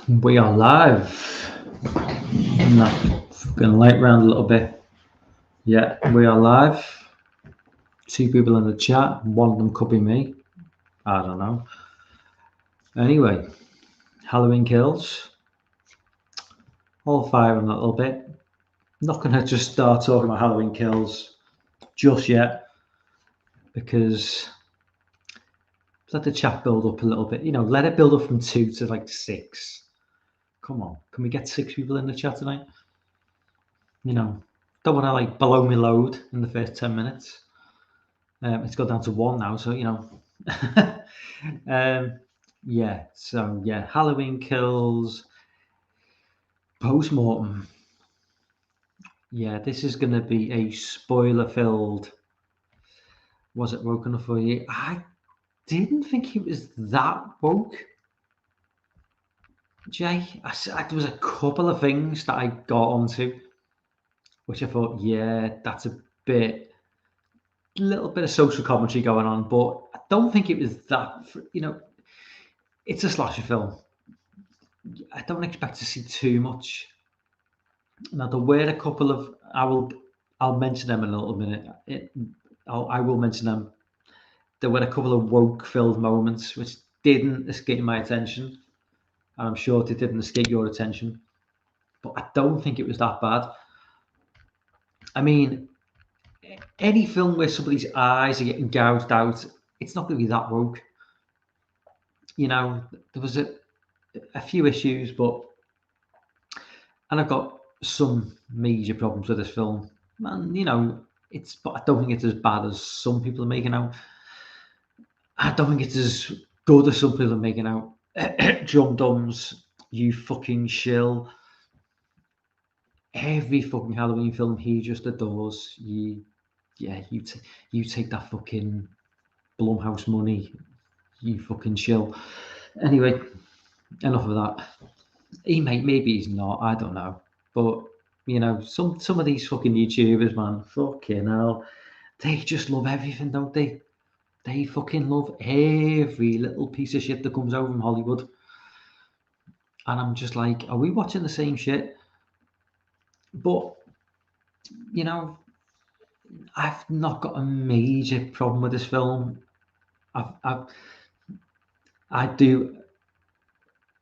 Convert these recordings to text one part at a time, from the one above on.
We are live. I'm not fucking light round a little bit. Yeah, we are live. 2 people in the chat. One of them could be me. I don't know. Anyway, Halloween Kills. I'll fire on a little bit. Not going to just start talking about Halloween Kills just yet because let the chat build up a little bit. Let it build up from 2 to like 6. Come on, can we get 6 people in the chat tonight? Don't want to like blow me load in the first 10 minutes. It's got down to 1 now, so yeah, Halloween Kills, Postmortem. Yeah, this is going to be a spoiler-filled. Was it woke enough for you? I didn't think it was that woke, Jay. There was a couple of things that I got onto, which I thought, yeah, that's a little bit of social commentary going on, but I don't think it was that. It's a slasher film. I don't expect to see too much. Now there were a couple of I'll mention them in a little minute. I will mention them. There were a couple of woke filled moments which didn't escape my attention, and I'm sure they didn't escape your attention. But I don't think it was that bad. I mean, any film where somebody's eyes are getting gouged out, it's not going to be that woke. There was a few issues, and I've got some major problems with this film. And but I don't think it's as bad as some people are making out. I don't think it's as good as some people are making out. Drum Dums, you fucking shill. Every fucking Halloween film he just adores. You take that fucking Blumhouse money. You fucking shill. Anyway, enough of that. Maybe he's not. I don't know. But some of these fucking YouTubers, man, fucking hell, they just love everything, don't they? They fucking love every little piece of shit that comes over from Hollywood. And I'm just like, are we watching the same shit? But I've not got a major problem with this film. I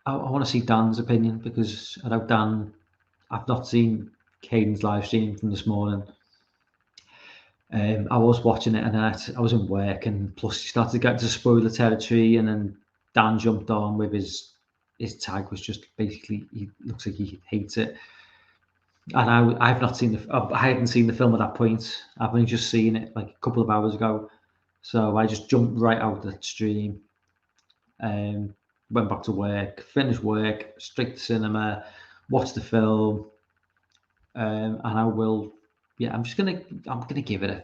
want to see Dan's opinion, because I know Dan. I've not seen Caden's live stream from this morning. I was watching it, and then I was in work, and plus he started to get into spoiler territory, and then Dan jumped on with his tag was just basically, he looks like he hates it. And I hadn't seen the film at that point. I've only just seen it like a couple of hours ago, so I just jumped right out of the stream. Went back to work, finished work, straight to cinema, watched the film, and I will. Yeah, I'm gonna give it a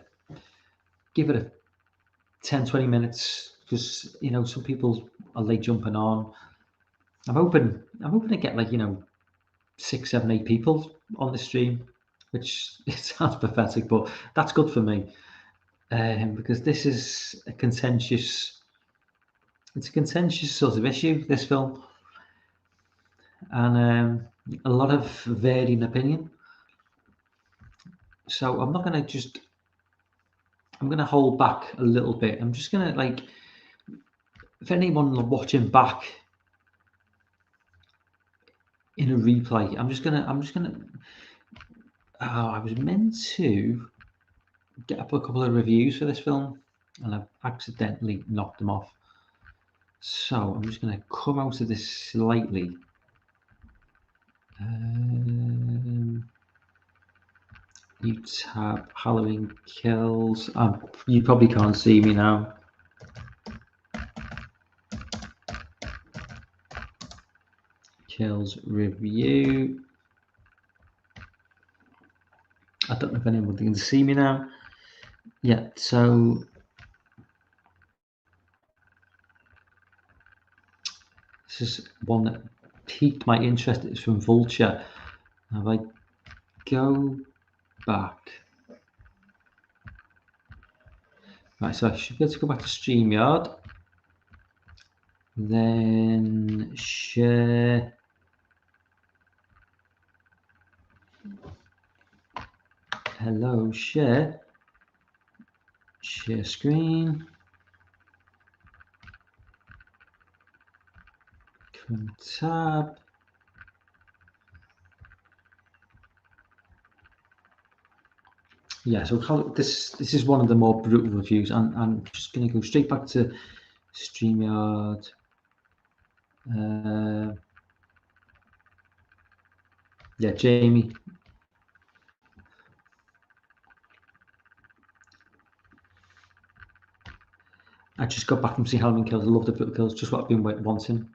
10-20 minutes, because some people are late jumping on. I'm hoping to get like 6, 7, 8 people on the stream, which it sounds pathetic, but that's good for me, because this is a contentious sort of issue, this film, and a lot of varying opinion. So I'm going to hold back a little bit. I'm just going to, if anyone watching back in a replay, I was meant to get up a couple of reviews for this film, and I've accidentally knocked them off. So I'm just going to come out of this slightly. You tab Halloween Kills. You probably can't see me now. Kills review. I don't know if anyone can see me now. Yeah, so this is one that piqued my interest. It's from Vulture. Now, if I go back, right, so I should be able to go back to StreamYard, then share. hello, share screen, tab. Yeah, so this is one of the more brutal reviews, and I'm just going to go straight back to StreamYard. Yeah, Jamie. I just got back from seeing Halloween Kills. I love the brutal kills, just what I've been wanting.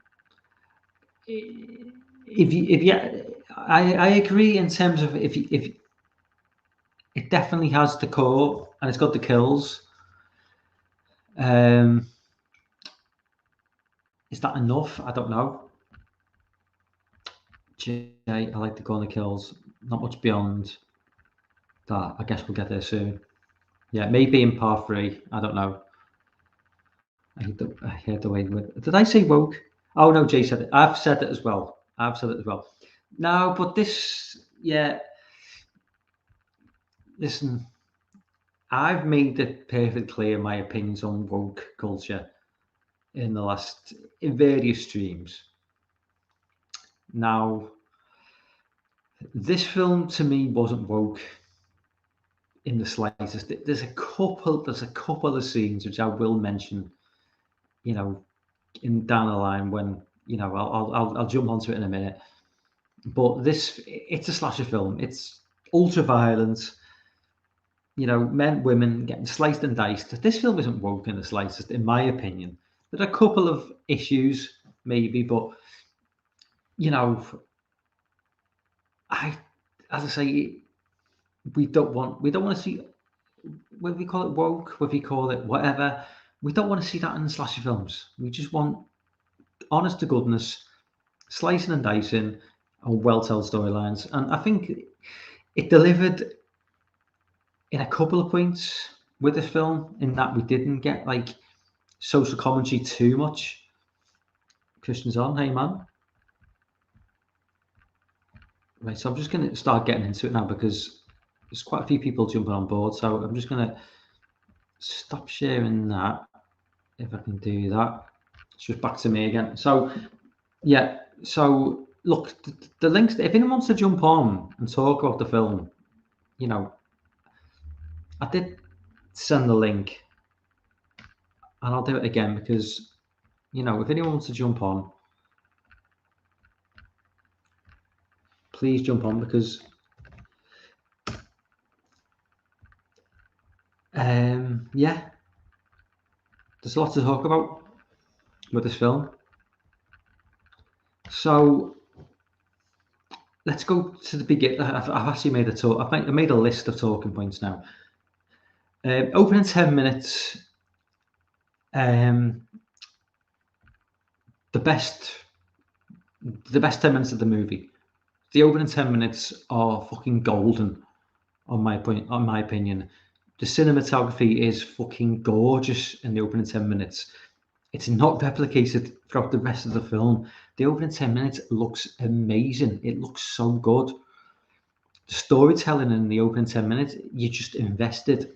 I agree in terms of if it definitely has the core and it's got the kills. Is that enough? I don't know. I like the core and the kills. Not much beyond that. I guess we'll get there soon. Yeah, maybe in part 3. I don't know. I heard the way with. Did I say woke? Oh no, Jay said it. I've said it as well. No, but this, yeah. Listen, I've made it perfectly clear my opinions on woke culture in various streams. Now, this film to me wasn't woke in the slightest. There's a couple of scenes which I will mention, down the line when I'll jump onto it in a minute. But it's a slasher film. It's ultra violent. Men, women getting sliced and diced. This film isn't woke in the slightest, in my opinion. There are a couple of issues, maybe, but as I say, we don't want to see, whether we call it woke, whether we call it whatever. We don't want to see that in slasher films. We just want honest to goodness, slicing and dicing, and well-told storylines. And I think it delivered in a couple of points with this film, in that we didn't get like social commentary too much. Christian's on, hey man. Right, so I'm just going to start getting into it now because there's quite a few people jumping on board. So I'm just going to stop sharing that, if I can do that. It's just back to me again. So yeah, so look, the links, if anyone wants to jump on and talk about the film, I did send the link, and I'll do it again because, if anyone wants to jump on, please jump on because yeah, there's a lot to talk about with this film. So let's go to the beginning. I've actually made I made a list of talking points now. Opening 10 minutes. The best 10 minutes of the movie. The opening 10 minutes are fucking golden, on my opinion. The cinematography is fucking gorgeous in the opening 10 minutes. It's not replicated throughout the rest of the film. The opening 10 minutes looks amazing. It looks so good. The storytelling in the opening 10 minutes, you're just invested.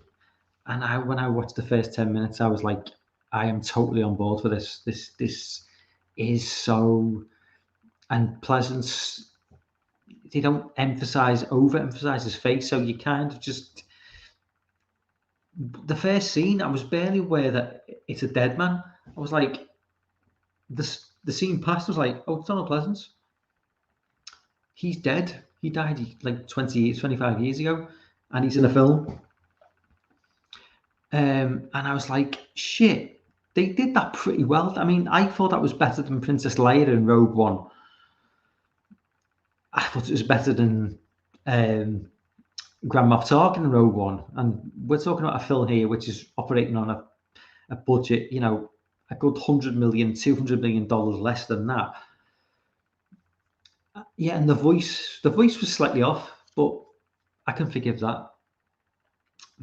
And when I watched the first 10 minutes, I was like, I am totally on board for this. This is so, and Pleasance, they don't overemphasize his face, so you kind of just, the first scene, I was barely aware that it's a dead man. I was like, the scene passed, I was like, oh, it's Donald Pleasance. He's dead. He died like 25 years ago, and he's in a film. And I was like, shit, they did that pretty well. I mean, I thought that was better than Princess Leia in Rogue One. I thought it was better than Grand Moff Tarkin in Rogue One. And we're talking about a film here which is operating on a budget, a good $100 million, $200 million less than that. Yeah, and the voice was slightly off, but I can forgive that.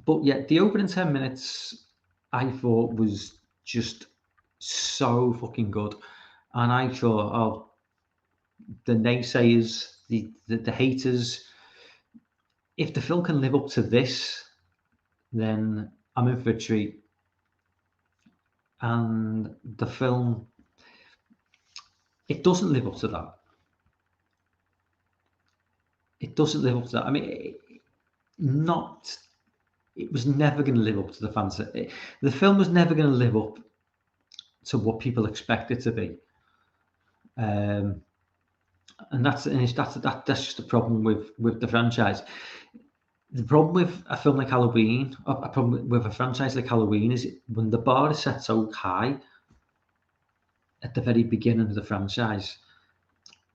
But yeah, the opening 10 minutes I thought was just so fucking good. And I thought, oh, the naysayers, the haters, if the film can live up to this, then I'm in for a treat. And the film, it doesn't live up to that. It doesn't live up to that. I mean, not. It was never going to live up to the fantasy. The film was never going to live up to what people expect it to be. Um, and that's just a problem with the franchise. The problem with a film like Halloween, a problem with a franchise like Halloween, is when the bar is set so high at the very beginning of the franchise,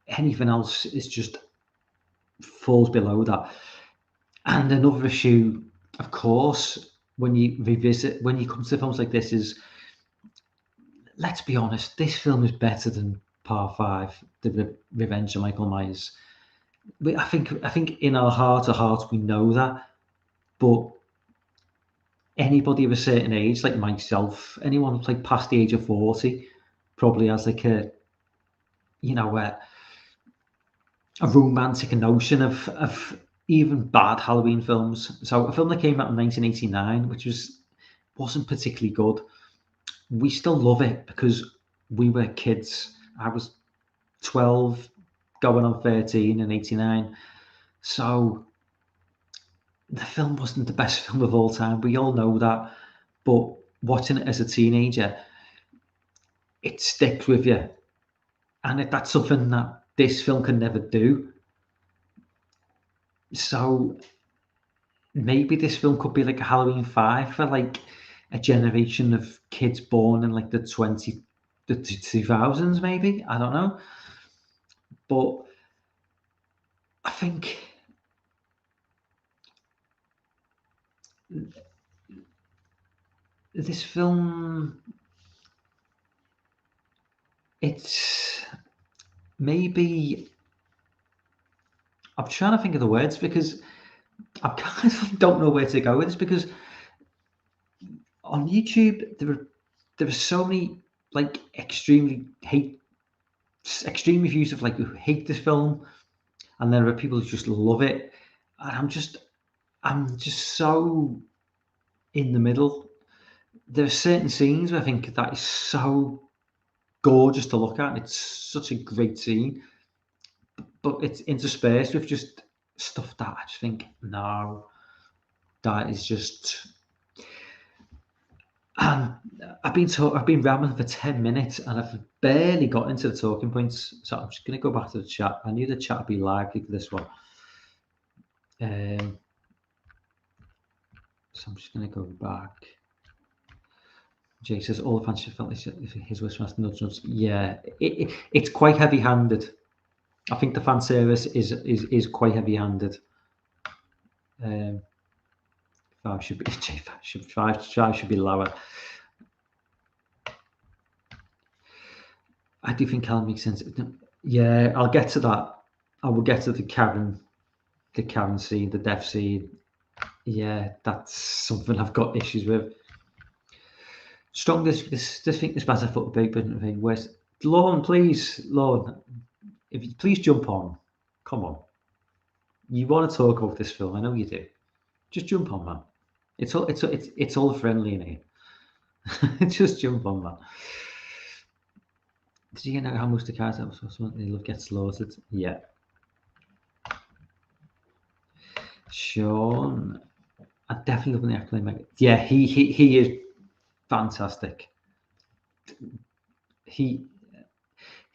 anything else is just falls below that. And another issue, of course, when you come to films like this, is, let's be honest, this film is better than Part 5, The Revenge of Michael Myers. I think in our heart of hearts we know that, but anybody of a certain age, like myself, anyone like past the age of 40, probably has like a romantic notion of even bad Halloween films. So a film that came out in 1989, which wasn't particularly good, we still love it because we were kids. I was 12, going on 13 in 89. So the film wasn't the best film of all time. We all know that. But watching it as a teenager, it sticks with you. And that's something that this film can never do. So maybe this film could be like a Halloween 5 for like a generation of kids born in like the 2000s, maybe. I don't know. But I think this film, it's maybe, I'm trying to think of the words because I kind of don't know where to go with this, because on YouTube there are so many like extreme reviews of like who hate this film, and there are people who just love it, and I'm just so in the middle. There are certain scenes where I think that is so gorgeous to look at, and it's such a great scene, but it's interspersed with just stuff that I just think, no, that is just. And I've been rambling for 10 minutes and I've barely got into the talking points. So I'm just going to go back to the chat. I knew the chat would be lively for this one. So I'm just going to go back. Jay says all the fans should felt his wish was nudge. Yeah, it's quite heavy-handed. I think the fan service is quite heavy-handed. Five should be five should be lower. I do think Callum makes sense. Yeah, I'll get to that. I will get to the Karen scene, the death scene. Yeah, that's something I've got issues with. Strongest, this think this matter foot paper thing. Where's Lauren? Please, Lauren, if you please jump on. Come on. You want to talk about this film? I know you do. Just jump on, man. It's all friendly in here. Just jump on, man. Did you know how much the cars have? They love get slaughtered. Yeah. Sean, I definitely love the actor. Yeah, he is fantastic. He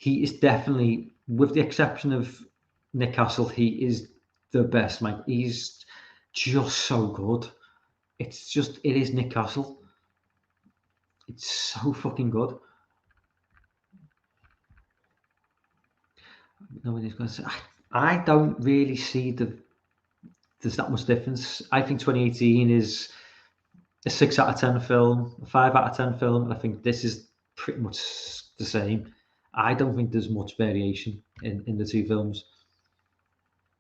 is definitely, with the exception of Nick Castle, he is the best. Mike, he's just so good. It is Nick Castle. It's so fucking good. Nobody's going to say. I don't really see there's that much difference. I think 2018 is a 6 out of 10 film, a 5 out of 10 film, and I think this is pretty much the same. I don't think there's much variation in the two films.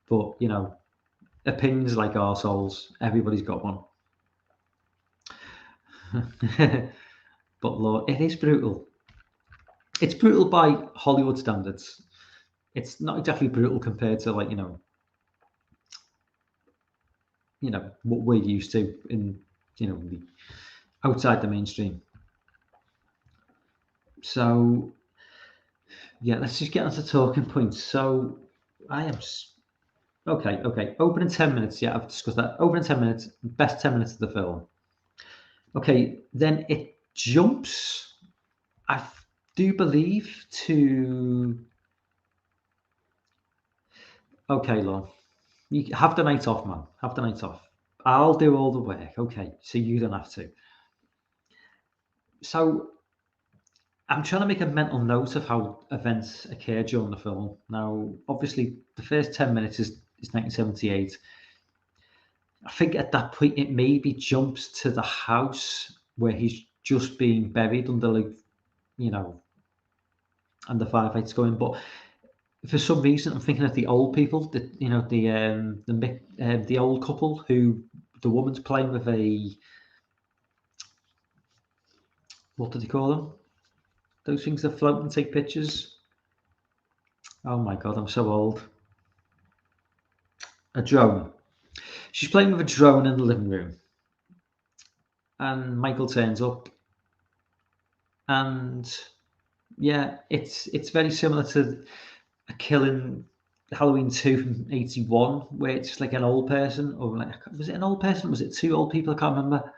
But, opinions like our souls, everybody's got one. But Lord, it is brutal. It's brutal by Hollywood standards. It's not exactly brutal compared to what we're used to in the outside the mainstream. So yeah, let's just get on to talking points. So I am okay. Opening 10 minutes. Yeah, I've discussed that. Opening 10 minutes, best 10 minutes of the film. Okay, then it jumps. I do believe to. Okay, Lon, you have the night off, man. Have the night off. I'll do all the work. Okay, so you don't have to. So I'm trying to make a mental note of how events occur during the film. Now, obviously, the first 10 minutes is 1978. I think at that point it maybe jumps to the house where he's just being buried under, like, you know, and the firefights going. But for some reason, I'm thinking of the old people, the old couple who the woman's playing with a, what do they call them? Those things that float and take pictures. Oh my god, I'm so old. A drone. She's playing with a drone in the living room, and Michael turns up, and yeah, it's very similar to a killing Halloween 2 from 81, where it's like an old person, or like, was it an old person? Was it two old people? I can't remember.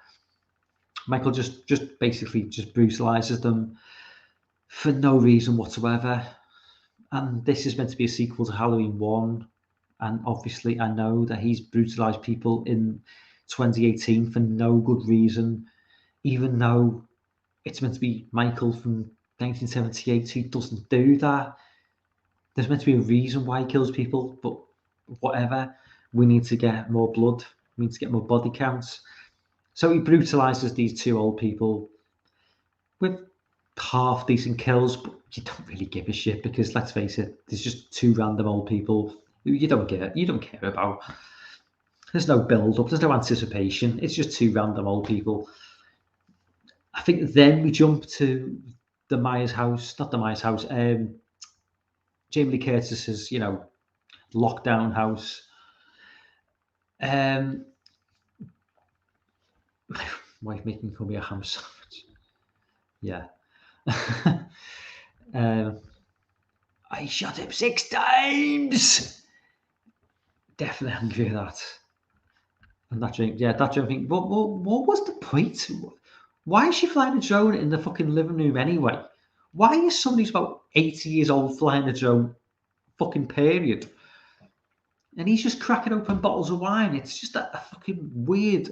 Michael just basically just brutalizes them for no reason whatsoever. And this is meant to be a sequel to Halloween 1. And obviously, I know that he's brutalized people in 2018 for no good reason, even though it's meant to be Michael from 1978 who doesn't do that. There's meant to be a reason why he kills people, but whatever. We need to get more blood. We need to get more body counts. So he brutalizes these two old people with half decent kills, but you don't really give a shit because, let's face it, there's just two random old people who you don't care about. There's no build up, there's no anticipation. It's just two random old people. I think then we jump to the Myers house, not the Myers house, Jamie Lee Curtis's, lockdown house. My wife making me call me a ham sandwich. Yeah. I shot him 6 times. Definitely angry at that. And that drink, thing. What was the point? Why is she flying a drone in the fucking living room anyway? Why is somebody who's about 80 years old flying a drone? Fucking period. And he's just cracking open bottles of wine. It's just a fucking weird.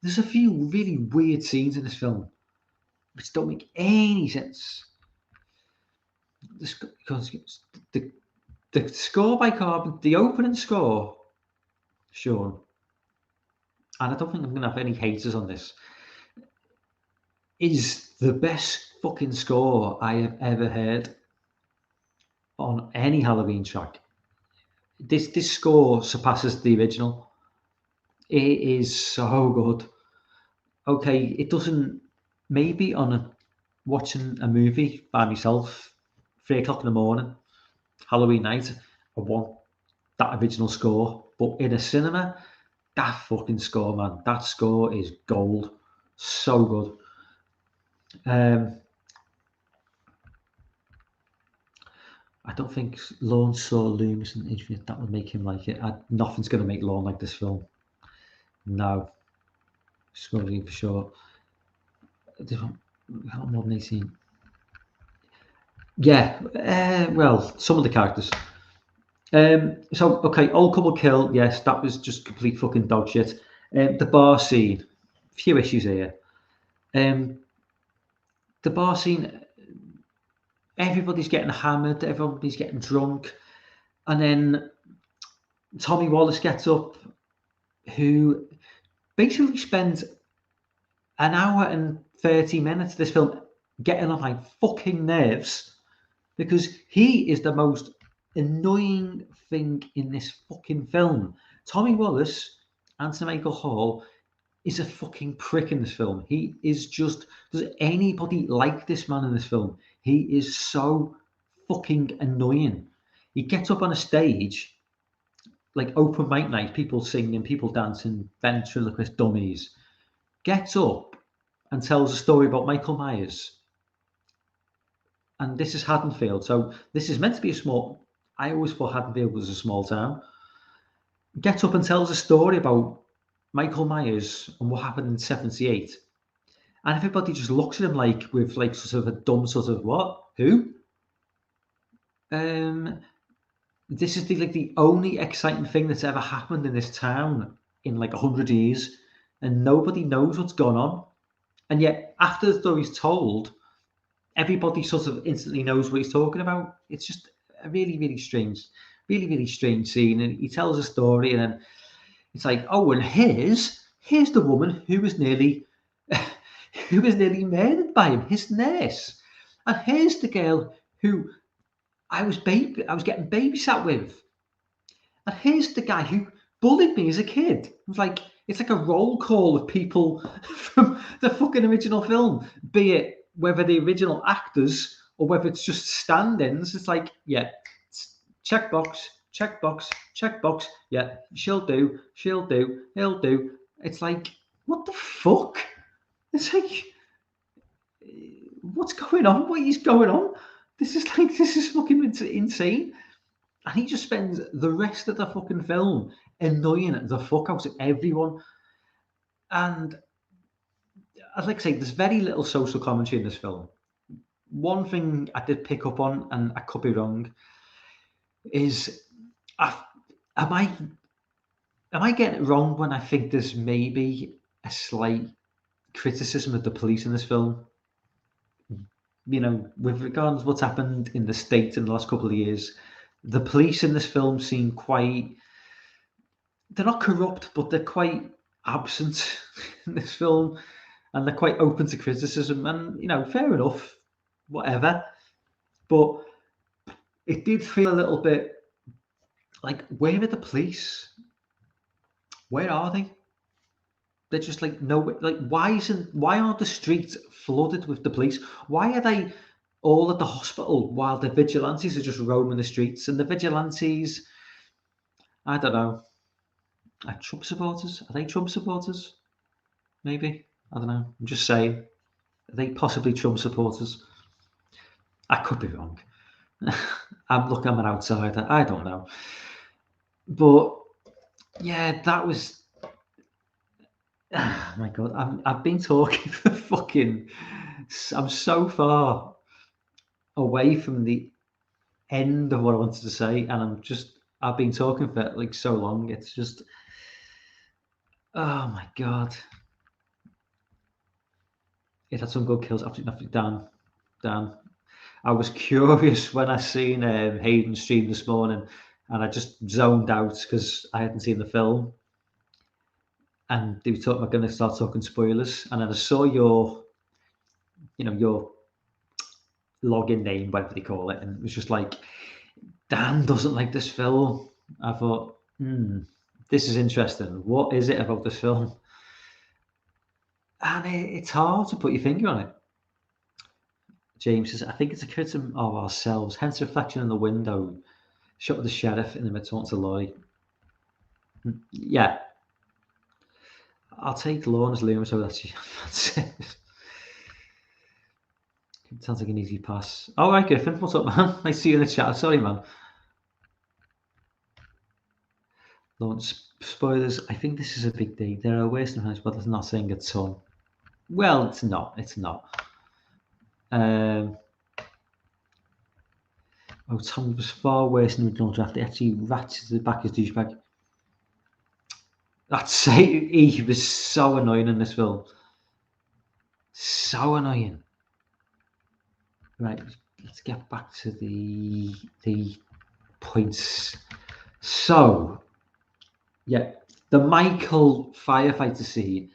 There's a few really weird scenes in this film which don't make any sense. The score by Carbon, the opening score, Sean, and I don't think I'm going to have any haters on this, is the best fucking score I have ever heard on any Halloween track. This score surpasses the original. It is so good. Okay, it doesn't, maybe watching a movie by myself, 3 o'clock in the morning, Halloween night, I want that original score. But in a cinema, that fucking score, man, that score is gold. So good. I don't think Lorne saw Loomis and Infinite. That would make him like it. Nothing's going to make Lorne like this film. No. Scoring for sure. More than 18. Yeah. Well, some of the characters. So, okay, old couple kill. Yes, that was just complete fucking dog shit. The bar scene. Few issues here. The bar scene, everybody's getting hammered, everybody's getting drunk, and then Tommy Wallace gets up, who basically spends an hour and 30 minutes of this film getting on my fucking nerves, because he is the most annoying thing in this fucking film. Tommy Wallace, Anthony Michael Hall, is a fucking prick in this film. He is just, does anybody like this man in this film? He is so fucking annoying. He gets up on a stage like open mic night, people singing, people dancing, ventriloquist dummies, gets up and tells a story about Michael Myers. And this is Haddonfield, so this is meant to be a small. I always thought Haddonfield was a small town. Gets up and tells a story about Michael Myers and what happened in '78, and everybody just looks at him like with like sort of a dumb sort of what? Who? Um, this is the only exciting thing that's ever happened in this town in like 100 years, and nobody knows what's gone on. And yet, after the story's told, everybody sort of instantly knows what he's talking about. It's just a really strange scene. And he tells a story, and then it's like, oh, and here's the woman who was nearly murdered by him, his nurse, and here's the girl who I was getting babysat with, and here's the guy who bullied me as a kid. It's like a roll call of people from the fucking original film, be it whether the original actors or whether it's just stand-ins. It's like, yeah, checkbox, checkbox, checkbox. Yeah, she'll do, he'll do. It's like, what the fuck? It's like, what's going on? What is going on? This is fucking insane. And he just spends the rest of the fucking film annoying the fuck out of everyone. And I'd like to say there's very little social commentary in this film. One thing I did pick up on, and I could be wrong, is am I getting it wrong when I think there's maybe a slight criticism of the police in this film? You know, with regards to what's happened in the States in the last couple of years, the police in this film seem they're not corrupt, but they're quite absent in this film, and they're quite open to criticism, and, you know, fair enough, whatever. But it did feel a little bit like, where are the police? Where are they? They're just like, no, like, why aren't the streets flooded with the police? Why are they all at the hospital while the vigilantes are just roaming the streets? And the vigilantes, I don't know, are Trump supporters? Are they Trump supporters? Maybe. I don't know. I'm just saying. Are they possibly Trump supporters? I could be wrong. I'm an outsider. I don't know. But yeah, that was. Oh my God, I've been talking for fucking. I'm so far away from the end of what I wanted to say, and I've been talking for like so long. It's just. Oh my God. It had some good kills. Absolutely nothing. Dan. I was curious when I seen Hayden stream this morning, and I just zoned out because I hadn't seen the film. And they were going to start talking spoilers, and then I saw your login name, whatever they call it, and it was just like, Dan doesn't like this film. I thought, this is interesting. What is it about this film? And it's hard to put your finger on it. James says, I think it's a criticism of ourselves, hence reflection in the window, shot with the sheriff in the Mid-Taunton Lie. Yeah. I'll take Lorna's Loomis over that. That's it. Sounds like an easy pass. All right, Griffin, what's up, man? I see you in the chat. Sorry, man. Lawrence, spoilers. I think this is a big day. There are worse than but it's not saying it's son. Well, it's not. It's not. Tom was far worse in the original draft. He actually ratcheted back his douchebag. He was so annoying in this film. So annoying. Right, let's get back to the points. So, yeah, the Michael firefighter scene.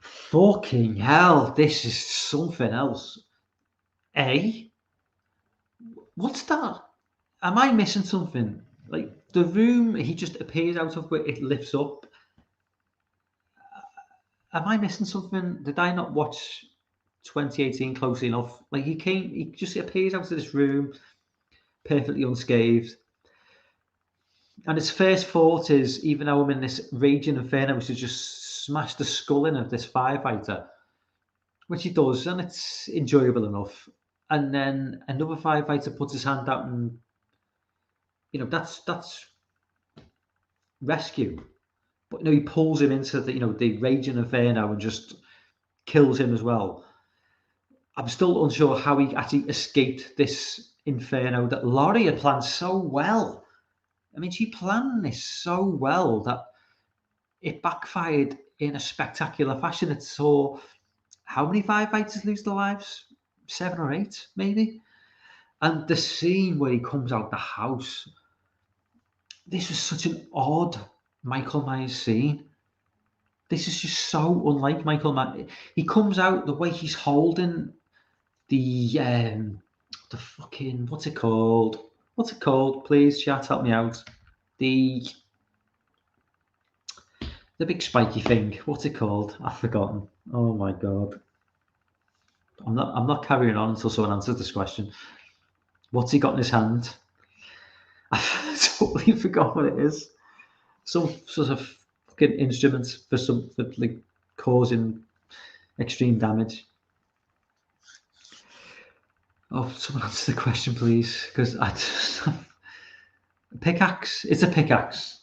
Fucking hell, this is something else. What's that? Am I missing something? Like, the room he just appears out of, where it lifts up. Am I missing something? Did I not watch 2018 closely enough? Like, he just appears out of this room perfectly unscathed. And his first thought is, even though I'm in this raging inferno, is to just smash the skull in of this firefighter, which he does, and it's enjoyable enough. And then another firefighter puts his hand out, and that's rescue. But he pulls him into the raging inferno and just kills him as well. I'm still unsure how he actually escaped this inferno that Laurie had planned so well. I mean, she planned this so well that it backfired in a spectacular fashion. It saw how many firefighters lose their lives? 7 or 8, maybe. And the scene where he comes out the house, this was such an odd Michael Myers scene. This is just so unlike Michael Myers. He comes out, the way he's holding the fucking, what's it called? What's it called? Please, chat, help me out. The big spiky thing. What's it called? I've forgotten. Oh my god. I'm not carrying on until someone answers this question. What's he got in his hand? I totally forgot what it is. Some sort of fucking instrument for like causing extreme damage. Oh, someone answer the question, please, because I just pickaxe. It's a pickaxe.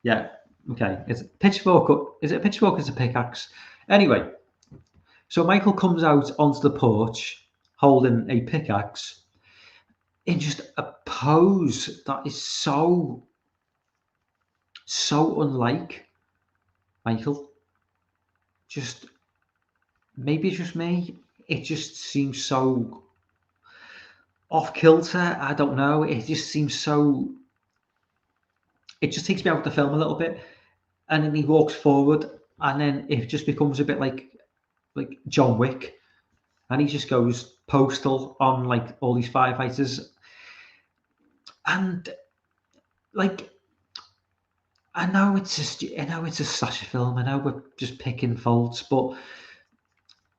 Yeah. Okay. It's a pitchfork. Is it a pitchfork? It's a pickaxe. Anyway, so Michael comes out onto the porch holding a pickaxe in just a pose that is so unlike Michael. Just maybe it's just me. It just seems so off kilter. I don't know. It just seems so. It just takes me out of the film a little bit, and then he walks forward, and then it just becomes a bit like John Wick, and he just goes postal on like all these firefighters, and like I know it's a slasher film. I know we're just picking faults, but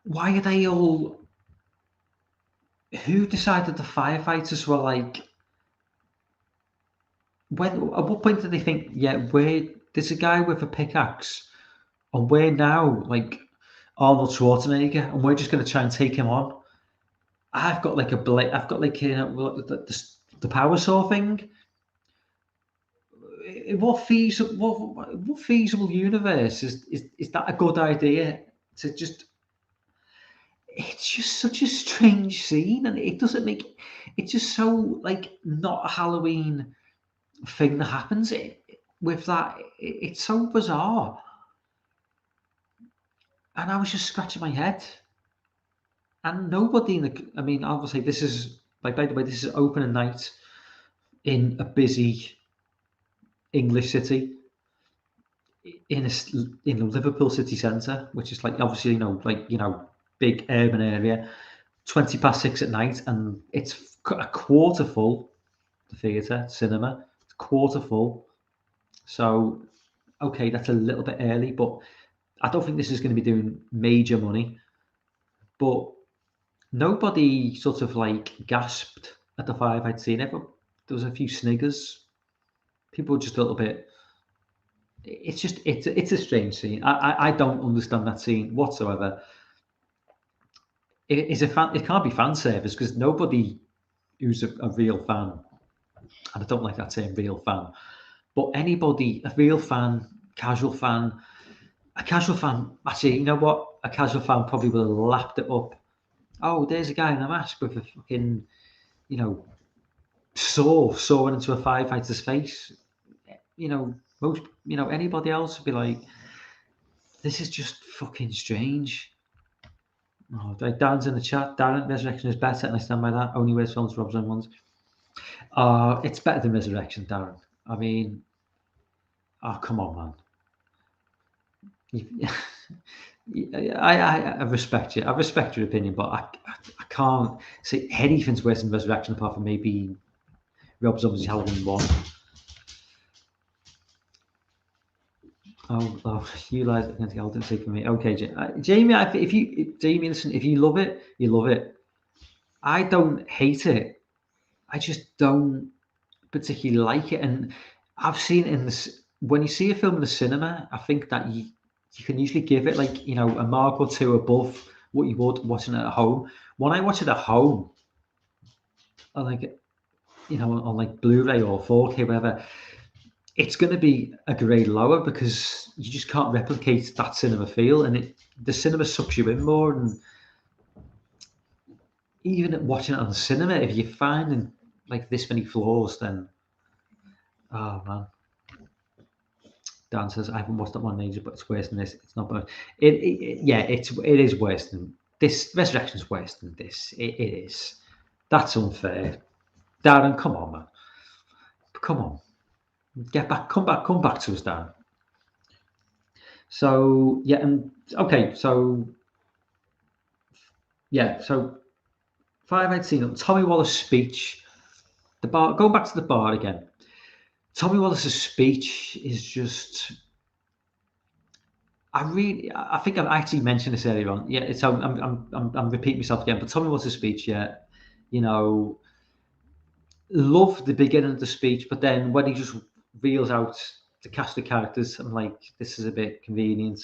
why are they all? Who decided the firefighters were like? When at what point did they think? Yeah, there's a guy with a pickaxe, and we're now like Arnold Schwarzenegger, and we're just going to try and take him on. I've got like I've got like the power saw thing. What feasible universe is that a good idea to just? It's just such a strange scene, and it doesn't make. It's just so like not a Halloween thing that happens. With that, it's so bizarre, and I was just scratching my head. And nobody I mean, obviously, this is like, by the way, this is opening night in a busy English city in Liverpool city centre, which is like obviously big urban area. 6:20 at night, and it's a quarter full. The theatre, cinema, it's quarter full. So, okay, that's a little bit early, but I don't think this is going to be doing major money. But nobody sort of like gasped at the firefight scene. There was a few sniggers. People were just a little bit. It's a strange scene. I don't understand that scene whatsoever. It can't be fan service, because nobody who's a real fan, and I don't like that term, real fan, but anybody, a real fan, casual fan, actually, you know what? A casual fan probably would have lapped it up. Oh, there's a guy in a mask with a fucking, sawing into a firefighter's face. Most, anybody else would be like, this is just fucking strange. Oh, Darren's in the chat. Darren, Resurrection is better, and I stand by that. Only wears films Rob's own ones. It's better than Resurrection, Darren. I mean, oh, come on, man. I respect you. I respect your opinion, but I can't say anything's worse than Resurrection apart from maybe Rob Zombie's Halloween 1. Oh, you guys, I didn't say for me. Okay, Jamie, Jamie, listen, if you love it, you love it. I don't hate it. I just don't particularly like it, and I've seen in this when you see a film in the cinema, I think that you can usually give it like a mark or two above what you would watching it at home. When I watch it at home, I like on like Blu-ray or 4K, whatever, it's going to be a grade lower because you just can't replicate that cinema feel, and the cinema sucks you in more. And even at watching it on the cinema, if you're finding like this many flaws, then oh man. Dan says I haven't watched that one in ages, but it's worse than this. It's not bad. Yeah, it is worse than this. Resurrection's worse than this. It is. That's unfair. Darren, come on, man. Come on. Get back. Come back. Come back to us, Darren. So yeah, and okay, so yeah, so five I'd seen Tommy Wallace's speech. The bar. Going back to the bar again. Tommy Wallace's speech is just. I think I've actually mentioned this earlier on. Yeah, so I'm repeating myself again, but Tommy Wallace's speech, yeah, you know, love the beginning of the speech, but then when he just reels out the cast of characters, I'm like, this is a bit convenient.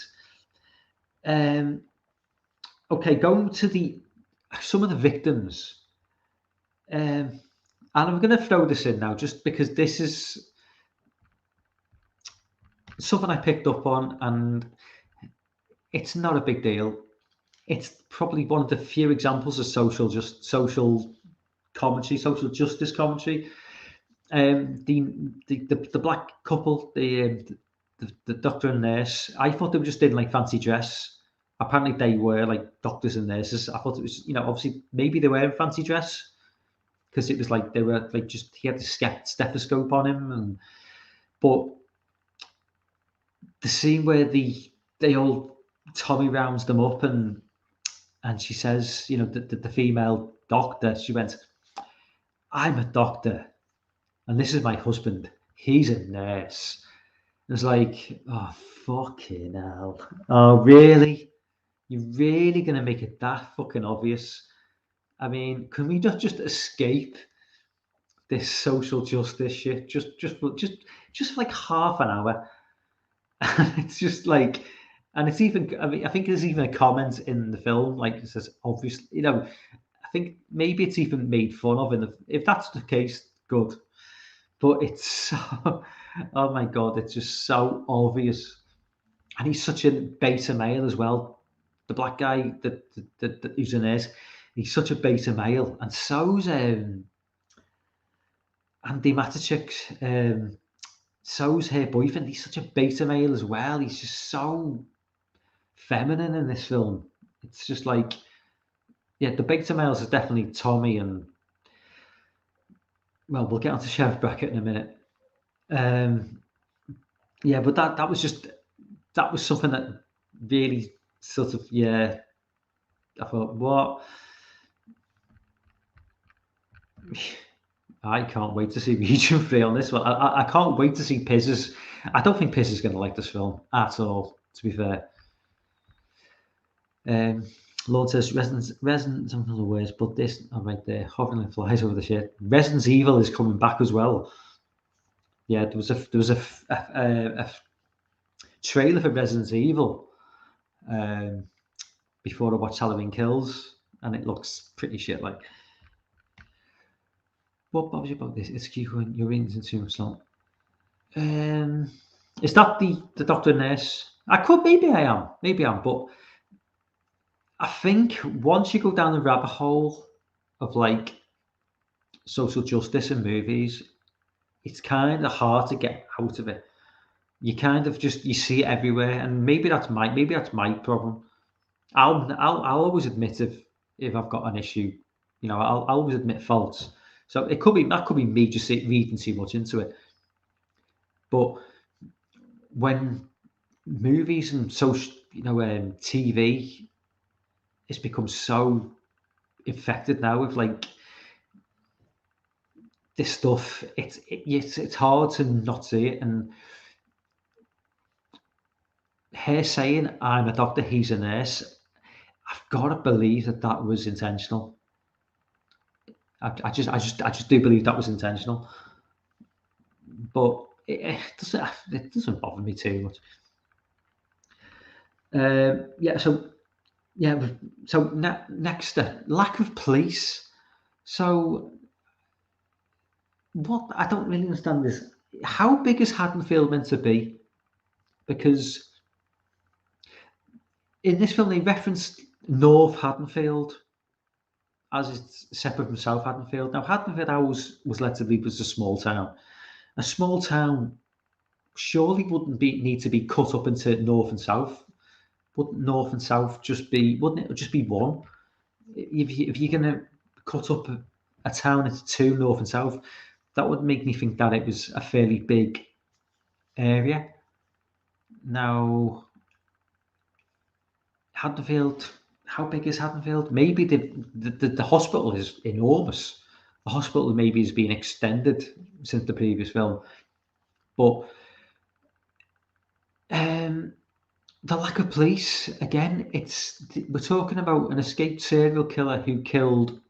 Um, okay, going to some of the victims, and I'm going to throw this in now, just because this is something I picked up on, and it's not a big deal. It's probably one of the few examples of social commentary, social justice commentary. The black couple, the doctor and nurse, I thought they were just in like fancy dress. Apparently they were like doctors and nurses. I thought it was, obviously maybe they were in fancy dress because it was like they were like just he had the stethoscope on him, but the scene where they all Tommy rounds them up and she says, the female doctor, she went, I'm a doctor and this is my husband. He's a nurse. It's like, oh, fucking hell. Oh, really? You're really going to make it that fucking obvious? I mean, can we not just escape this social justice shit just for like half an hour? And it's just like, and it's even, I mean, I think there's even a comment in the film, like it says, obviously, I think maybe it's even made fun of. If that's the case, good. But it's so, oh my God, it's just so obvious. And he's such a beta male as well. The black guy that who's a nurse, he's such a beta male. And so's Andy Matichuk, so's her boyfriend. He's such a beta male as well. He's just so feminine in this film. It's just like, yeah, the beta males is definitely Tommy and, well, we'll get onto Sheriff Brackett in a minute. Yeah, but that was something that really sort of, yeah, I thought, what? I can't wait to see Region 3 on this one. I can't wait to see Pizz's. I don't think Pizz is going to like this film at all, to be fair. Lord says Resident something of the worst, but this, oh, right there, hovering like flies over the shit. Resident Evil is coming back as well. Yeah, there was a trailer for Resident Evil before I watched Halloween Kills, and it looks pretty shit. Like, what bothers you about this? It's cute when you're into too much. Is that the doctor and nurse? Maybe I am, but I think once you go down the rabbit hole of like social justice in movies, it's kind of hard to get out of it. You kind of you see it everywhere, and maybe that's my problem. I'll always admit if I've got an issue, I'll always admit faults. So that could be me just reading too much into it. But when movies and social, TV, it's become so infected now with like this stuff. It's hard to not see it. And her saying, "I'm a doctor, he's a nurse," I've got to believe that was intentional. I just do believe that was intentional. But it doesn't bother me too much. Yeah, yeah, so next, lack of police. So what I don't really understand is how big is Haddonfield meant to be? Because in this film they referenced North Haddonfield as it's separate from South Haddonfield. Now Haddonfield was led to believe was a small town. A small town surely wouldn't need to be cut up into North and South. Wouldn't North and South wouldn't it just be one? If you're going to cut up a town into two, North and South, that would make me think that it was a fairly big area. Now, Haddonfield, how big is Haddonfield? Maybe the hospital is enormous. The hospital maybe has been extended since the previous film, but the lack of police again. We're talking about an escaped serial killer who killed.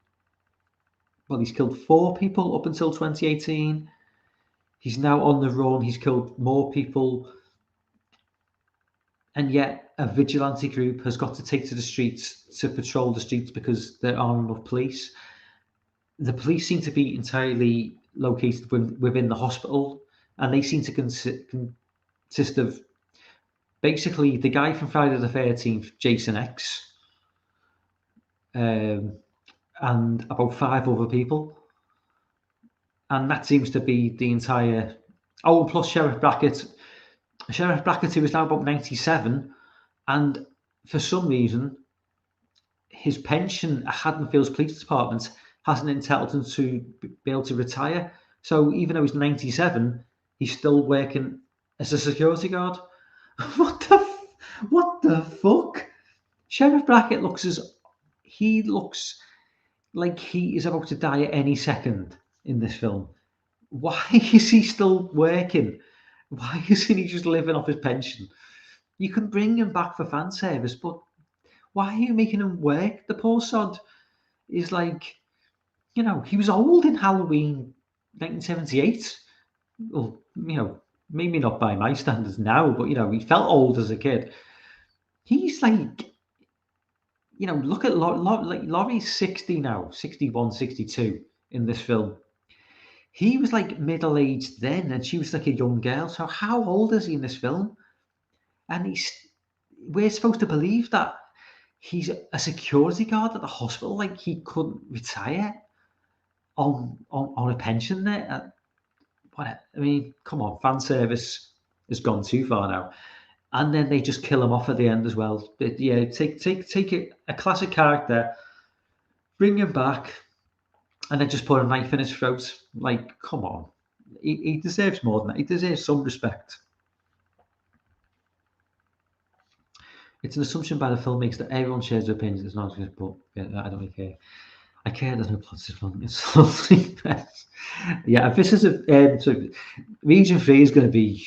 Well, he's killed 4 people up until 2018. He's now on the run. He's killed more people. And yet a vigilante group has got to take to the streets to patrol the streets because there aren't enough police. The police seem to be entirely located within the hospital, and they seem to consist of basically the guy from Friday the 13th, Jason X, and about 5 other people. And that seems to be the entire... Oh, plus Sheriff Brackett. Sheriff Brackett, who is now about 97, and for some reason, his pension at Haddonfield's police department hasn't entitled him to be able to retire. So even though he's 97, he's still working as a security guard. What the fuck? Sheriff Brackett looks like he is about to die at any second in this film. Why is he still working? Why isn't he just living off his pension? You can bring him back for fan service, but why are you making him work? The poor sod is like, he was old in Halloween 1978. Well, maybe not by my standards now, but, he felt old as a kid. He's like, look at Laurie's 60 now, 61, 62 in this film. He was like middle-aged then, and she was like a young girl. So how old is he in this film? And we're supposed to believe that he's a security guard at the hospital, like he couldn't retire on a pension there. I mean, come on, fan service has gone too far now. And then they just kill him off at the end as well. But yeah, take a classic character, bring him back, and then just put a knife in his throat. Like, come on. He deserves more than that. He deserves some respect. It's an assumption by the filmmakers that everyone shares their opinions. It's not just, but yeah, I don't really care. I care there's no plot to this film. It's lovely. Yeah, if this is so Region 3 is going to be...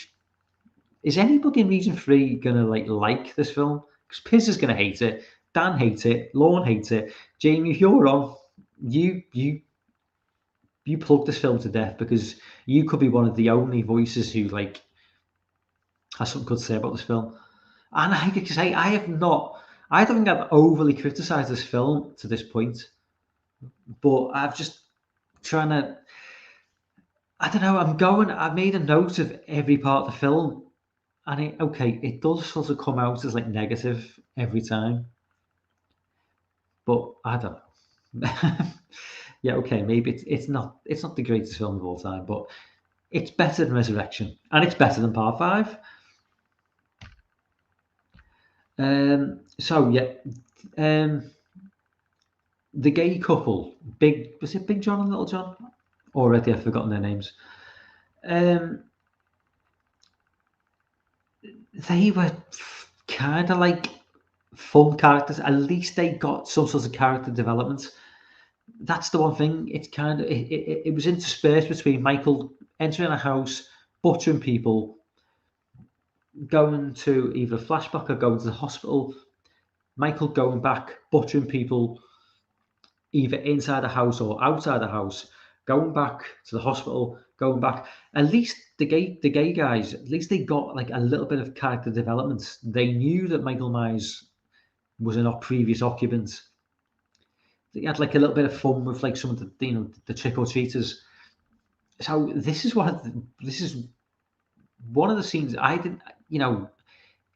Is anybody in Region 3 going to like this film? Because Piz is going to hate it. Dan hates it. Lorne hates it. Jamie, if you're on, you plug this film to death, because you could be one of the only voices who has something good to say about this film. And I can say I don't think I've overly criticised this film to this point, but I've just trying to, I don't know, I've made a note of every part of the film, and it does sort of come out as negative every time, but I don't know. Yeah, okay, maybe it's not the greatest film of all time, but it's better than Resurrection, and it's better than Part 5. So yeah, the gay couple, was it Big John and Little John? Already I've forgotten their names. They were kind of fun characters. At least they got some sort of character development. That's the one thing. It's kind of it was interspersed between Michael entering a house, butchering people, going to either a flashback or going to the hospital, Michael going back, butchering people either inside the house or outside the house, going back to the hospital, going back. At least the gay guys, at least they got like a little bit of character development. They knew that Michael Myers was a previous occupant. They had like a little bit of fun with like some of the trick or treaters. So this is one of the scenes I didn't,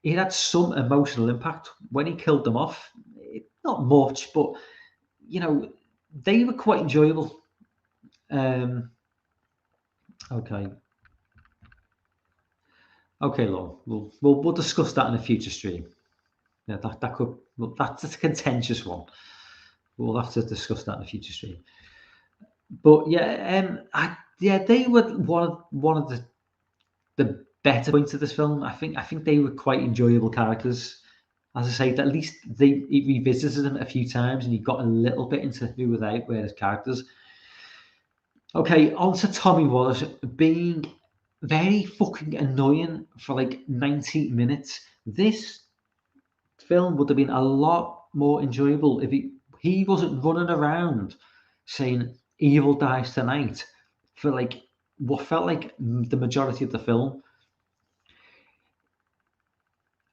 it had some emotional impact when he killed them off. Not much, but they were quite enjoyable. Okay, Lauren, we'll discuss that in a future stream. Yeah, that's a contentious one. We'll have to discuss that in a future stream. But yeah, they were one of the better points of this film. I think they were quite enjoyable characters. As I say, at least he revisited them a few times, and he got a little bit into who were his characters. Okay, on to Tommy Wallace being very fucking annoying for like 90 minutes. This film would have been a lot more enjoyable if he wasn't running around saying "evil dies tonight" for like what felt like the majority of the film.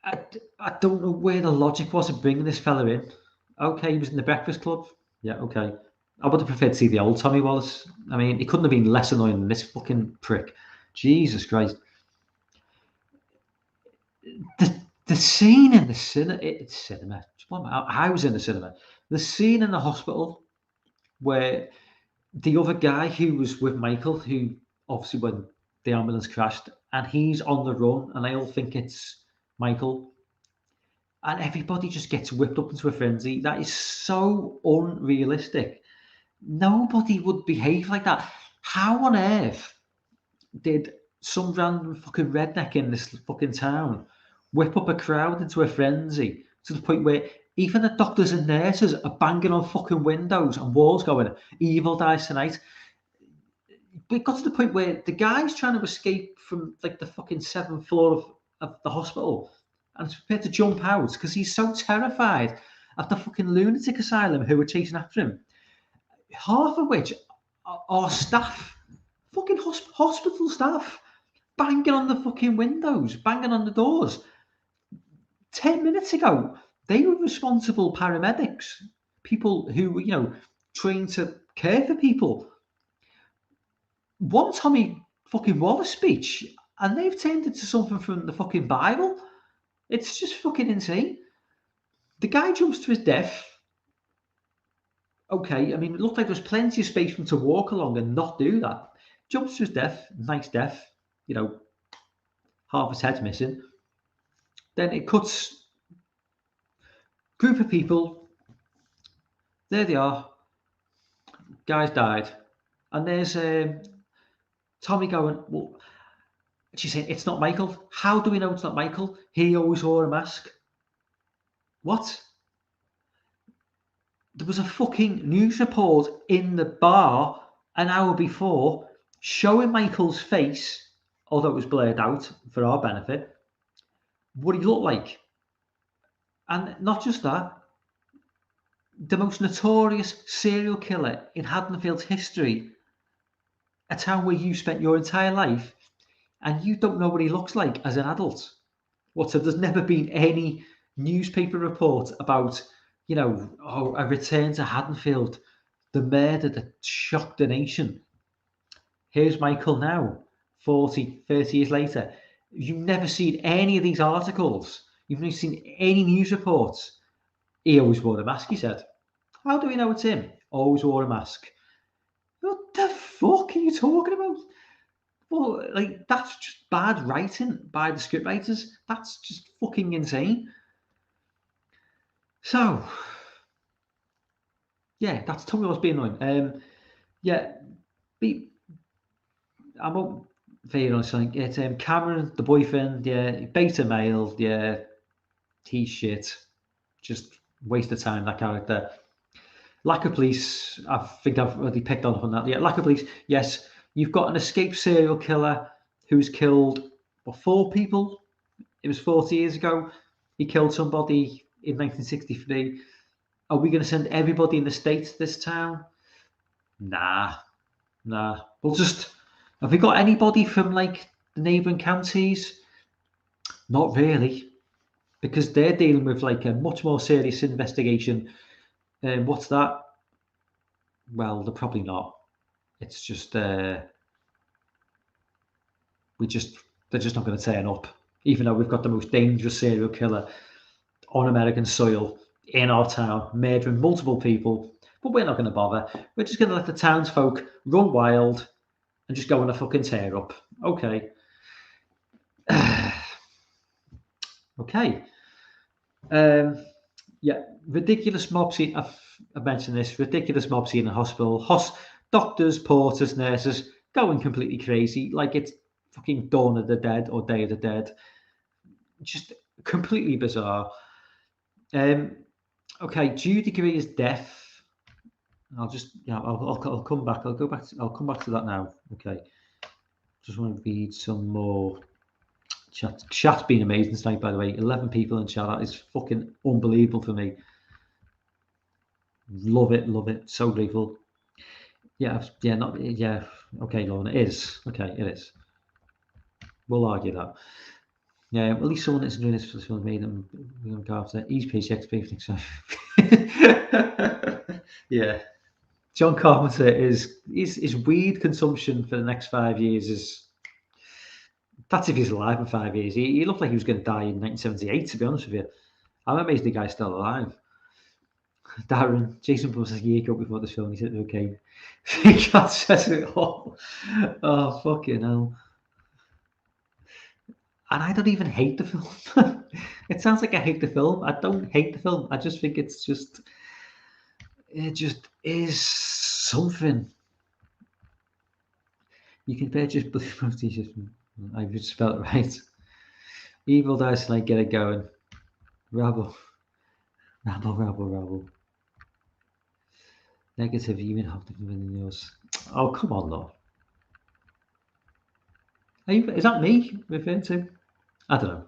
I don't know where the logic was of bringing this fella in. Okay, he was in the Breakfast Club. Yeah, okay. I would have preferred to see the old Tommy Wallace. I mean, he couldn't have been less annoying than this fucking prick. Jesus Christ. The scene in the cinema. I was in the cinema. The scene in the hospital where the other guy who was with Michael, who obviously when the ambulance crashed, and he's on the run, and they all think it's Michael, and everybody just gets whipped up into a frenzy. That is so unrealistic. Nobody would behave like that. How on earth did some random fucking redneck in this fucking town whip up a crowd into a frenzy to the point where even the doctors and nurses are banging on fucking windows and walls going, "Evil dies tonight." It got to the point where the guy's trying to escape from like the fucking seventh floor of the hospital and is prepared to jump out because he's so terrified of the fucking lunatic asylum who were chasing after him. Half of which are staff, fucking hospital staff, banging on the fucking windows, banging on the doors. 10 minutes ago, they were responsible paramedics, people who were, trained to care for people. One Tommy fucking Wallace speech, and they've turned it to something from the fucking Bible. It's just fucking insane. The guy jumps to his death. Okay, I mean, it looked like there was plenty of space for him to walk along and not do that. Jumps to his death, nice death, half his head's missing. Then it cuts, group of people, there they are, guy's died. And there's Tommy going, well, she's saying, "It's not Michael." How do we know it's not Michael? He always wore a mask. What? There was a fucking news report in the bar an hour before showing Michael's face, although it was blurred out for our benefit, what he looked like. And not just that, the most notorious serial killer in Haddonfield's history, a town where you spent your entire life, and you don't know what he looks like as an adult. What? So there's never been any newspaper report about, a return to Haddonfield, the murder that shocked the nation. Here's Michael now, 40, 30 years later. You've never seen any of these articles. You've never seen any news reports. He always wore a mask, he said. How do we know it's him? Always wore a mask. What the fuck are you talking about? Well, like, that's just bad writing by the scriptwriters. That's just fucking insane. So, yeah, that's Tommy was being annoying. I'm not very honest. It's Cameron, the boyfriend. Yeah, beta male. Yeah, he's shit. Just waste of time. That character. Lack of police. I think I've already picked on that. Yeah, lack of police. Yes, you've got an escaped serial killer who's killed 4 people. It was 40 years ago. He killed somebody in 1963. Are we going to send everybody in the States to this town? Nah. Nah. Have we got anybody from like the neighbouring counties? Not really, because they're dealing with like a much more serious investigation. What's that? Well, they're probably not. It's just they're just not going to turn up, even though we've got the most dangerous serial killer on American soil in our town, murdering multiple people. But we're not going to bother. We're just going to let the townsfolk run wild and just go on a fucking tear up. Okay. Okay. Yeah, ridiculous mob scene. I've mentioned this. Ridiculous mob scene in a hospital. Doctors, porters, nurses going completely crazy, like it's fucking Dawn of the Dead or Day of the Dead. Just completely bizarre. Okay, Judy Greer's death. I'll come back. I'll come back to that now. Okay, just want to read some more chat. Chat's been amazing tonight, by the way. 11 people in chat. That is fucking unbelievable for me. Love it, love it. So grateful. Yeah, Okay, Lauren, it is. Okay, it is. We'll argue that. Yeah, at least someone that's doing this for this film made them go after East paychecks, Yeah. John Carpenter is his weed consumption for the next 5 years is that's if he's alive in 5 years. He looked like he was going to die in 1978. To be honest with you, I'm amazed the guy's still alive. Darren, Jason Blum says a year ago before this film, he said okay. God says it all. Oh fucking hell! And I don't even hate the film. It sounds like I hate the film. I don't hate the film. I just think it just is something. You can purchase Bulletproof t-shirts. I just spelled it right. Evil Dice Tonight, get it going. Rabble. Negative, you mean half different than yours. Oh, come on, though. Is that me referring to? I don't know.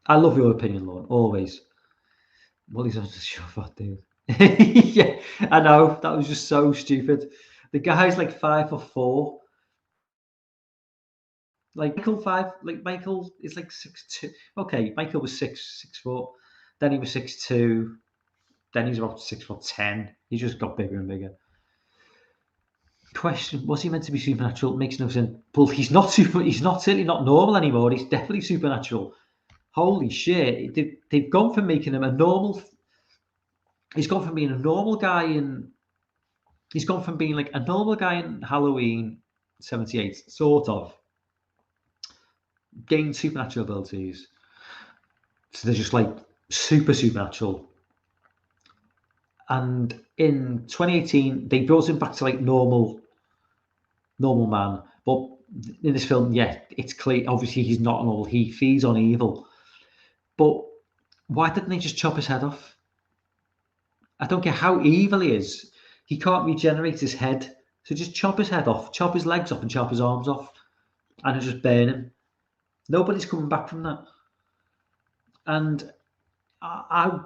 I love your opinion, Lauren, always. Well, he's on the show for dude. Yeah, I know. That was just so stupid. The guy's like 5'4". Michael is like 6'2". Okay, Michael was 6'4". Then he was 6'2". Then he's about 6'10". He just got bigger and bigger. Question: was he meant to be supernatural? Makes no sense. Well, he's not super. He's not certainly not normal anymore. He's definitely supernatural. Holy shit! They've gone from making him a normal. He's gone from being a normal guy in. He's gone from being like a normal guy in Halloween '78, sort of. Gained supernatural abilities. So they're just like supernatural. And in 2018, they brought him back to like normal man. But in this film, yeah, it's clear. Obviously, he's not normal. He feeds on evil. But why didn't they just chop his head off? I don't care how evil he is. He can't regenerate his head. So just chop his head off, chop his legs off, and chop his arms off, and just burn him. Nobody's coming back from that. And I'm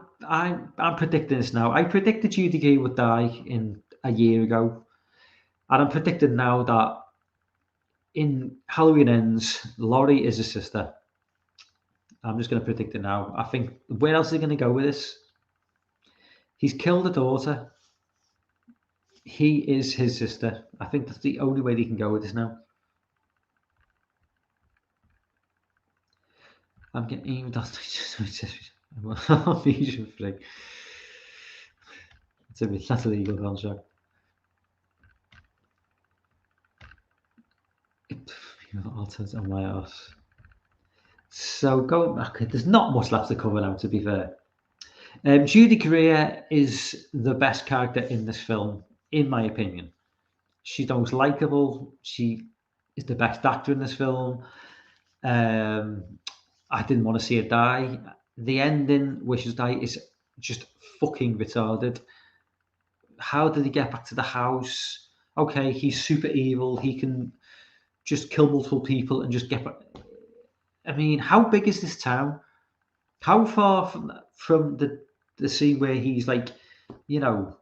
predicting this now. I predicted Judy Greer would die in a year ago, and I'm predicting now that in Halloween Ends, Laurie is his sister. I'm just going to predict it now. I think where else are they going to go with this? He's killed a daughter. He is his sister. I think that's the only way they can go with this now. I'm getting even that's free. That's a legal contract. I'll turn it on my ass. So going back, there's not much left to cover now, to be fair. Judy Greer is the best character in this film, in my opinion. She's the most likable. She is the best actor in this film. I didn't want to see her die. The ending, where she's died, is just fucking retarded. How did he get back to the house? Okay, he's super evil. He can just kill multiple people and just get back. I mean, how big is this town? How far from the scene where he's like, you know,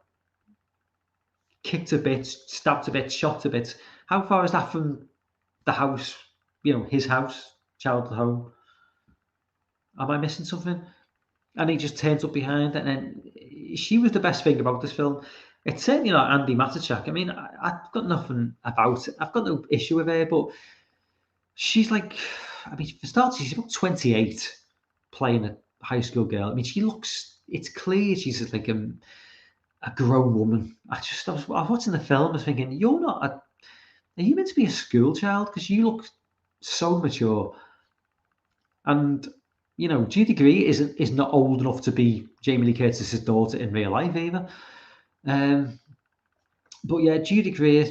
kicked to bits, stabbed to bits, shot to bits. How far is that from the house? His house, childhood home. Am I missing something? And he just turns up behind, and then she was the best thing about this film. It's certainly not Andy Matichak. I mean, I've got nothing about it. I've got no issue with her, but she's like, I mean, for starters, she's about 28, playing a high school girl. I mean, it's clear she's like a grown woman. I was watching the film, I was thinking, are you meant to be a school child? Because you look so mature. And Judy Greer is not old enough to be Jamie Lee Curtis's daughter in real life either. But yeah, Judy Greer.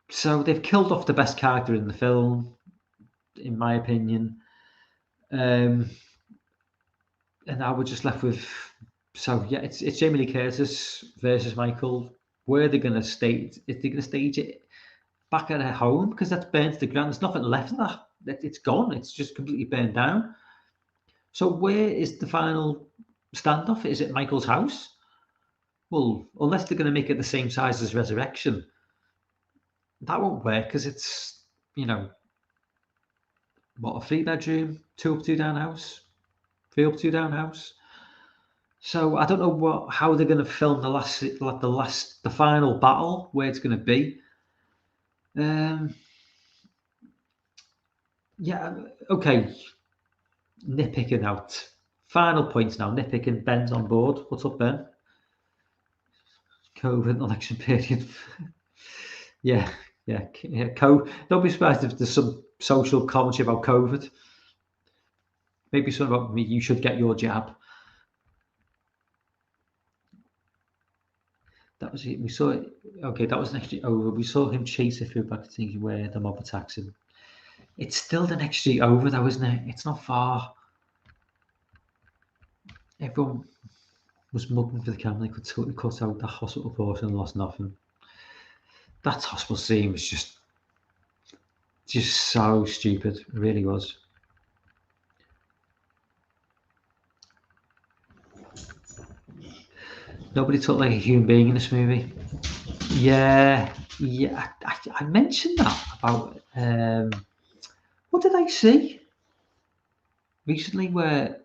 So they've killed off the best character in the film, in my opinion. And now we're just left with. So yeah, it's Jamie Lee Curtis versus Michael. Where they're going to stage? Is they going to stage it back at her home, because that's burnt to the ground? There's nothing left of that. It's gone. It's just completely burned down. So where is the final standoff? Is it Michael's house? Well, unless they're going to make it the same size as Resurrection, that won't work, because it's, what, a 3-bedroom, 2 up, 2 down house? 3 up, 2 down house? So I don't know how they're going to film the final battle, where it's going to be. Yeah, okay. Nitpicking out. Final points now. Nitpicking. Ben's on board. What's up, Ben? COVID election period. yeah. Don't be surprised if there's some social commentary about COVID. Maybe something about me. You should get your jab. That was it. We saw it. Okay, that was next street over. We saw him chase it through back to thinking where the mob attacks him. It's still the next street over, though, isn't it? It's not far. Everyone was mugging for the camera. They could totally cut out the hospital portion and lost nothing. That hospital scene was just so stupid. It really was. Nobody talked like a human being in this movie. Yeah. I mentioned that about what did I see recently? Where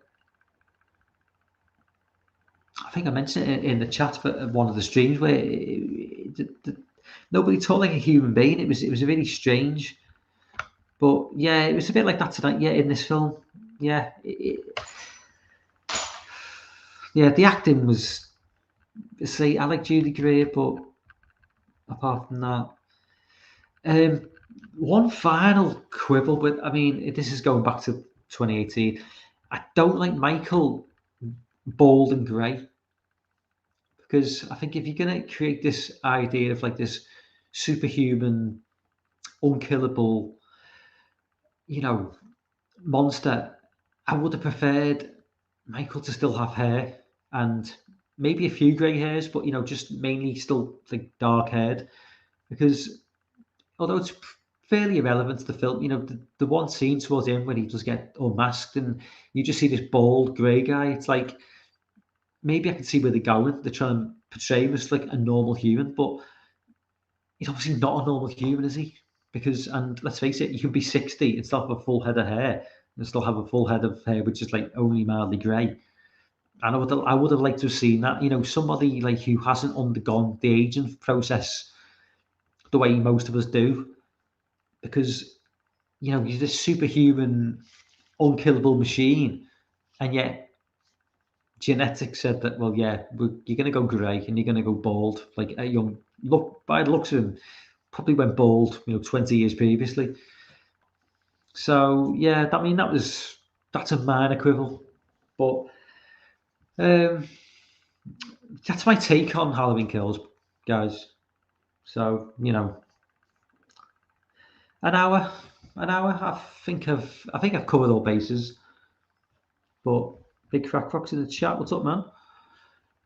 I think I mentioned it in the chat for one of the streams, where nobody talked like a human being. It was really strange. But yeah, it was a bit like that tonight. Yeah, in this film. Yeah, the acting was. See, I like Judy Greer, but apart from that, one final quibble. But I mean, this is going back to 2018. I don't like Michael bald and grey, because I think if you're going to create this idea of like this superhuman, unkillable, monster, I would have preferred Michael to still have hair, and maybe a few grey hairs, but just mainly still like dark haired, because although it's fairly irrelevant to the film, the one scene towards the end when he does get unmasked and you just see this bald grey guy, it's like, maybe I can see where they're going. They're trying to portray him as like a normal human, but he's obviously not a normal human, is he? Because, and let's face it, you can be 60 and still have a full head of hair, and still have a full head of hair which is like only mildly grey. And I would have liked to have seen that, somebody like who hasn't undergone the aging process the way most of us do, because you're this superhuman, unkillable machine, and yet genetics said that, well, yeah, you're going to go grey and you're going to go bald. Like a young look, by the looks of him, probably went bald, 20 years previously. So yeah, that's a minor quibble, but that's my take on Halloween Kills, guys. So an hour. I think I've covered all bases. But Big Crack Crocs in the chat. What's up, man?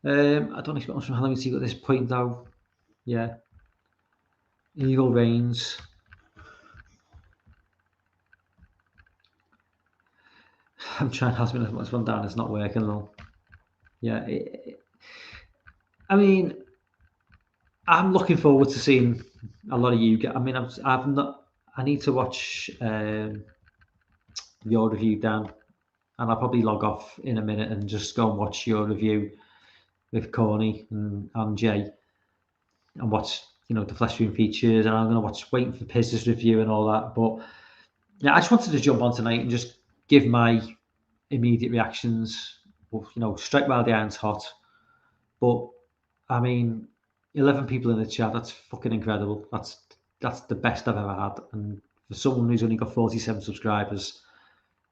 I don't expect much from Halloween Secret at this point, though. Yeah. Evil Reigns. I'm trying to put this one down. It's not working, though. Yeah. I mean, I'm looking forward to seeing a lot of you get. I mean, I've not. I need to watch your review, Dan, and I'll probably log off in a minute and just go and watch your review with Corny and Jay, and watch the Flesh Room features, and I'm going to watch waiting for Piz's review and all that. But yeah, I just wanted to jump on tonight and just give my immediate reactions. Strike while the iron's hot. But I mean, 11 people in the chat, that's fucking incredible. That's the best I've ever had. And for someone who's only got 47 subscribers,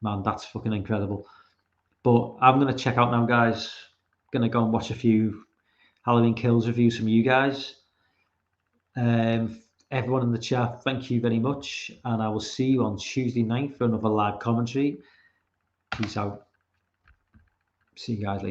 man, that's fucking incredible. But I'm going to check out now, guys. Going to go and watch a few Halloween Kills reviews from you guys. Everyone in the chat, thank you very much. And I will see you on Tuesday night for another live commentary. Peace out. See you guys later.